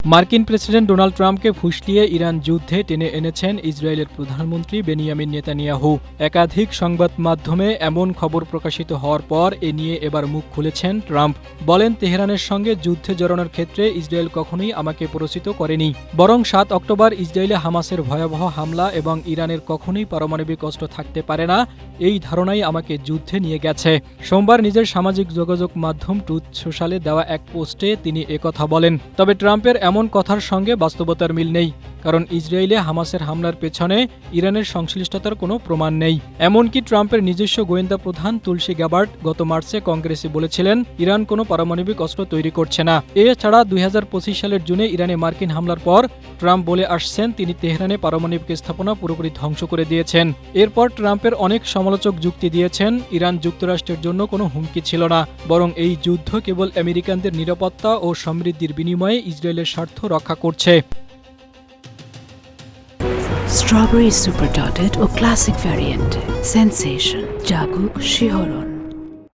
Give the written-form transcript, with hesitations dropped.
মার্কিন president Donald ট্রাম্পকে ফুসলিয়ে Iran যুদ্ধে টেনে এনেছেন ইসরায়েলের প্রধানমন্ত্রী বেনিয়ামিন নেতানিয়াহু। একাধিক সংবাদ মাধ্যমে এমন খবর প্রকাশিত হওয়ার পর এ নিয়ে এবার মুখ খুলেছেন ট্রাম্প। বলেন, তেহরানের সঙ্গে যুদ্ধে জড়ানোর ক্ষেত্রে ইসরায়েল কখনোই আমাকে প্ররোচিত করেনি, বরং ৭ অক্টোবর ইসরায়েলে হামাসের ভয়াবহ হামলা এবং ইরানের কখনোই পারমাণবিক অস্ত্র থাকতে পারে না, এই ধারণাই আমাকে যুদ্ধে নিয়ে গেছে। সোমবার নিজের সামাজিক যোগাযোগ মাধ্যম ট্রুথ সোশ্যালে দেওয়া এক পোস্টে তিনি একথা বলেন। তবে ট্রাম্পের এমন কথার সঙ্গে বাস্তবতার মিল নেই, কারণ ইসরায়েলে হামাসের হামলার পেছনে ইরানের সংশ্লিষ্টতার কোনো প্রমাণ নেই। এমনকি ট্রাম্পের নিজস্ব গোয়েন্দা প্রধান তুলসী গ্যাবার্ড গত মার্চে কংগ্রেসে বলেছিলেন, ইরান কোনো পারমাণবিক অস্ত্র তৈরি করছে না। এছাড়া ২০২৫ সালের জুনে ইরানে মার্কিন হামলার পর ট্রাম্প বলে আসছেন তিনি তেহরানে পারমাণবিক স্থাপনা পুরোপুরি ধ্বংস করে দিয়েছেন। এরপর ট্রাম্পের অনেক সমালোচক যুক্তি দিয়েছেন, ইরান যুক্তরাষ্ট্রের জন্য কোনো হুমকি ছিল না, বরং এই যুদ্ধ কেবল আমেরিকানদের নিরাপত্তা ও সমৃদ্ধির বিনিময়ে ইসরায়েলের স্বার্থ রক্ষা করছে। স্ট্রবেরি সুপার ডটেড ও ক্লাসিক ভ্যারিয়েন্ট সেন্সেশন জাগুক শিহরণ।